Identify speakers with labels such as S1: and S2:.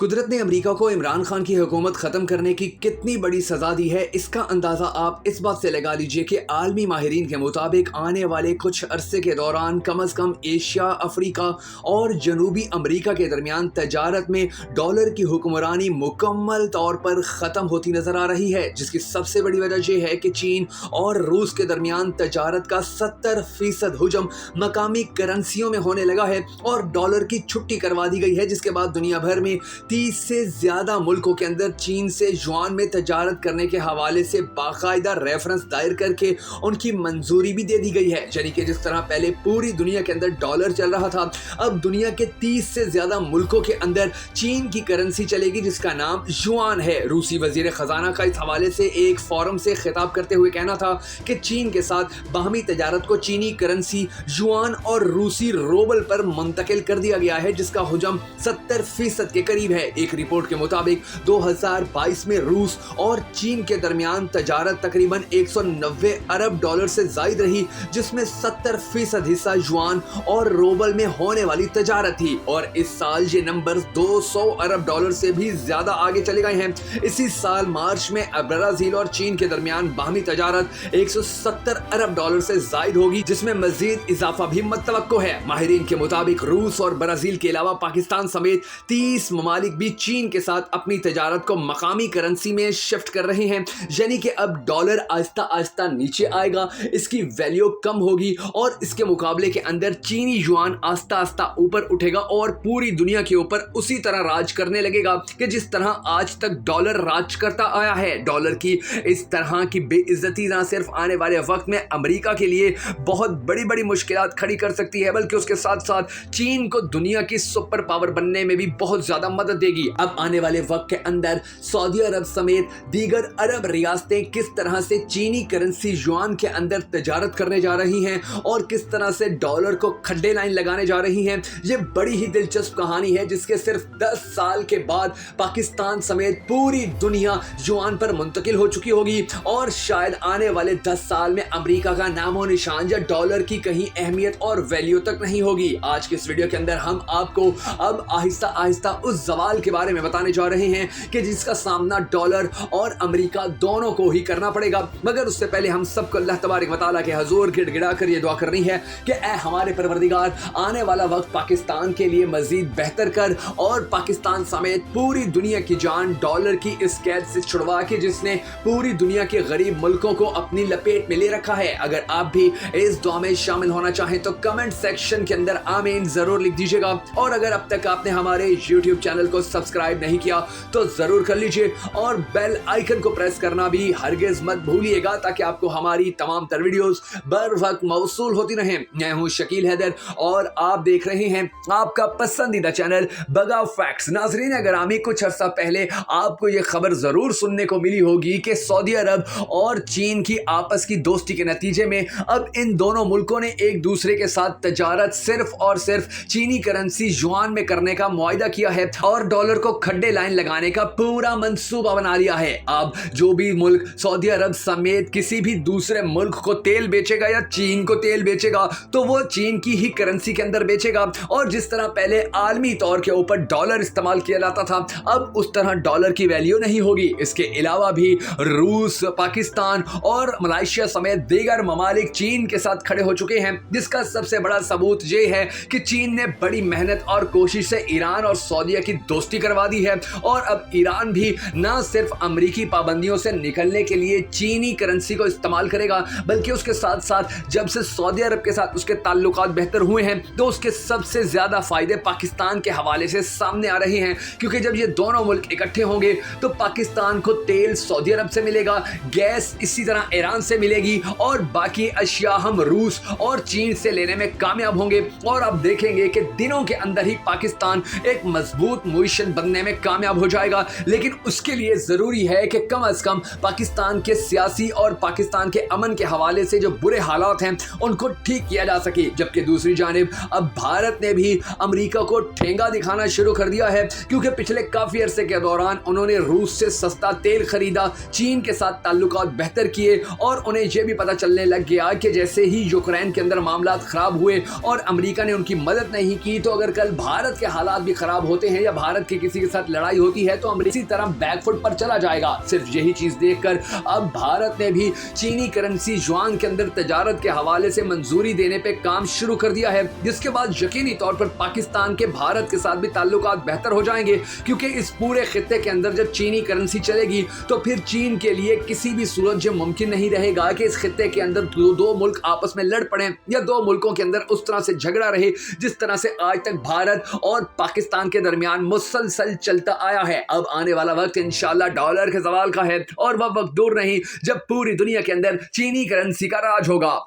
S1: कुदरत ने अमेरिका को इमरान खान की हुकूमत ख़त्म करने की कितनी बड़ी सज़ा दी है, इसका अंदाज़ा आप इस बात से लगा लीजिए कि आलमी माहिरीन के मुताबिक आने वाले कुछ अरसे के दौरान कम अज़ कम एशिया, अफ्रीका और जनूबी अमेरिका के दरमियान तजारत में डॉलर की हुक्मरानी मुकम्मल तौर पर ख़त्म होती नज़र आ रही है, जिसकी सबसे बड़ी वजह यह है कि चीन और रूस के दरमियान तजारत का 70% हुजम मकामी करेंसियों में होने लगा है और डॉलर की छुट्टी करवा दी गई है, जिसके बाद दुनिया भर में 30 से ज्यादा मुल्कों के अंदर चीन से युआन में तजारत करने के हवाले से बाकायदा रेफरेंस दायर करके उनकी मंजूरी भी दे दी गई है। यानी कि जिस तरह पहले पूरी दुनिया के अंदर डॉलर चल रहा था, अब दुनिया के 30 से ज्यादा मुल्कों के अंदर चीन की करेंसी चलेगी, जिसका नाम युआन है। रूसी वजीर खजाना का इस हवाले से एक फोरम से खिताब करते हुए कहना था कि चीन के साथ बाहमी तजारत को चीनी करेंसी युआन और रूसी रूबल पर मुंतकिल कर दिया गया है, जिसका हुजम 70% के करीब है। एक रिपोर्ट के मुताबिक 2022 में रूस और चीन के दरमियान तजारत तकरीबन 190 अरब डॉलर से जायद रही, जिसमें 70% हिस्सा युआन और रूबल में होने वाली तजारत थी और इस साल ये नंबर 200 अरब डॉलर से भी ज्यादा आगे चले गए हैं। इसी साल मार्च में ब्राजील और चीन के दरमियान बाहमी तजारत 170 अरब डॉलर से जायद होगी, जिसमें मजीद इजाफा भी मुतवक्को है। माहिरीन के मुताबिक रूस और ब्राजील के अलावा पाकिस्तान समेत 30 ममालिक भी चीन के साथ अपनी तजारत को मकामी करेंसी में शिफ्ट कर रहे हैं। यानी कि अब डॉलर आहिस्ता आहिस्ता नीचे आएगा, इसकी वैल्यू कम होगी और इसके मुकाबले के अंदर चीनी युआन आहिस्ता आहिस्ता ऊपर उठेगा और पूरी दुनिया के ऊपर उसी तरह राज करने लगेगा कि जिस तरह आज तक डॉलर राज करता आया है। डॉलर की इस तरह की बेइज्जती ना सिर्फ आने वाले वक्त में अमेरिका के लिए बहुत बड़ी बड़ी मुश्किलात खड़ी कर सकती है, बल्कि उसके साथ साथ चीन को दुनिया की सुपर पावर बनने में भी बहुत ज्यादा मदद देगी। अब आने वाले वक्त के अंदर सऊदी अरब समेत दीगर अरब रियासतें किस तरह से चीनी करेंसी युआन के अंदर तजारत करने जा रही हैं और किस तरह से डॉलर को खड्डे लाइन लगाने जा रही हैं, ये बड़ी ही दिलचस्प कहानी है, जिसके सिर्फ 10 साल के बाद पाकिस्तान समेत पूरी दुनिया युआन पर मुंतकिल हो चुकी होगी और शायद आने वाले 10 साल में अमेरिका का नामो निशान या डॉलर की कहीं अहमियत और वैल्यू तक नहीं होगी। आज के इस वीडियो के अंदर हम आपको अब आहिस्ता आहिस्ता उस सवाल के बारे में बताने जा रहे हैं कि जिसका सामना डॉलर और अमेरिका दोनों को ही करना पड़ेगा। मगर उससे पहले हम सबको अल्लाह तबारक व तआला के हुजूर गिड़गिड़ा कर ये दुआ करनी है कि ऐ हमारे परवरदिगार, आने वाला वक्त पाकिस्तान के लिए मजीद बेहतर कर और पाकिस्तान समेत पूरी दुनिया की जान डॉलर की इस कैद से छुड़वा के जिसने पूरी दुनिया के गरीब मुल्कों को अपनी लपेट में ले रखा है। अगर आप भी इस दुआ में शामिल होना चाहें तो कमेंट सेक्शन के अंदर आमीन जरूर लिख दीजिएगा और अगर अब तक आपने हमारे YouTube चैनल को सब्सक्राइब नहीं किया तो जरूर कर लीजिए और बेल आइकन को प्रेस करना भी हरगिज मत भूलिएगा, ताकि आपको हमारी तमाम तर वीडियोस बर वक्त मौसूल होती रहें। मैं हूं शकील हैदर और आप देख रहे हैं आपका पसंदीदा चैनल बगा फैक्ट्स। नाजरीन अगरामी, कुछ अर्सा पहले आपको ये खबर जरूर सुनने को मिली होगी कि सऊदी अरब और चीन की आपस की दोस्ती के नतीजे में अब इन दोनों मुल्कों ने एक दूसरे के साथ तजारत सिर्फ और सिर्फ चीनी करेंसी युआन में करने का मुआहिदा किया है और डॉलर को खड्डे लाइन लगाने का पूरा मंसूबा बना लिया है। अब जो भी मुल्क सऊदी अरब समेत किसी भी दूसरे मुल्क को तेल बेचेगा या चीन को तेल बेचेगा तो वो चीन की ही करेंसी के अंदर बेचेगा और जिस तरह पहले आलमी तौर के ऊपर डॉलर इस्तेमाल किया जाता था, अब उस तरह डॉलर की वैल्यू नहीं होगी। इसके अलावा भी रूस, पाकिस्तान और मलेशिया समेत दीगर ममालिक चीन के साथ खड़े हो चुके हैं, जिसका सबसे बड़ा सबूत ये है कि चीन ने बड़ी मेहनत और कोशिश से ईरान और सऊदीया की दोस्ती करवा दी है और अब ईरान भी न सिर्फ अमेरिकी पाबंदियों से निकलने के लिए चीनी करेंसी को इस्तेमाल करेगा, बल्कि उसके साथ साथ जब से सऊदी अरब के साथ उसके ताल्लुकात बेहतर हुए हैं तो उसके सबसे ज्यादा फायदे पाकिस्तान के हवाले से सामने आ रहे हैं, क्योंकि जब ये दोनों मुल्क इकट्ठे होंगे तो पाकिस्तान को तेल सऊदी अरब से मिलेगा, गैस इसी तरह ईरान से मिलेगी और बाकी अशिया हम रूस और चीन से लेने में कामयाब होंगे और आप देखेंगे कि दिनों के अंदर ही पाकिस्तान एक मजबूत मुइशन बनने में कामयाब हो जाएगा। लेकिन उसके लिए जरूरी है कि कम अज कम पाकिस्तान के सियासी और पाकिस्तान के अमन के हवाले से जो बुरे हालात हैं उनको ठीक किया जा सके। जबकि दूसरी जानिब अब भारत ने भी अमेरिका को ठेंगा दिखाना शुरू कर दिया है, क्योंकि पिछले काफी अरसे के दौरान उन्होंने रूस से सस्ता तेल खरीदा, चीन के साथ ताल्लुकात बेहतर किए और उन्हें यह भी पता चलने लग गया कि जैसे ही यूक्रेन के अंदर मामलात खराब हुए और अमेरिका ने उनकी मदद नहीं की तो अगर कल भारत के हालात भी खराब होते हैं या بھارت کے کسی کے ساتھ لڑائی ہوتی ہے تو امریکہ اسی طرح بیک فٹ پر چلا جائے گا۔ صرف یہی چیز دیکھ کر اب بھارت نے بھی چینی کرنسی یوان کے اندر تجارت کے حوالے سے منظوری دینے پہ کام شروع کر دیا ہے، جس کے بعد یقینی طور پر پاکستان کے بھارت کے ساتھ بھی تعلقات بہتر ہو جائیں گے، کیونکہ اس پورے خطے کے اندر جب چینی کرنسی چلے گی تو پھر چین کے لیے کسی بھی صورت یہ ممکن نہیں رہے گا کہ اس خطے کے اندر دو ملک آپس میں لڑ پڑیں یا دو ملکوں کے اندر اس طرح سے جھگڑا رہے جس طرح سے آج تک بھارت اور پاکستان کے درمیان مسلسل چلتا آیا ہے۔ اب آنے والا وقت انشاءاللہ ڈالر کے زوال کا ہے اور وہ وقت دور نہیں جب پوری دنیا کے اندر چینی کرنسی کا راج ہوگا۔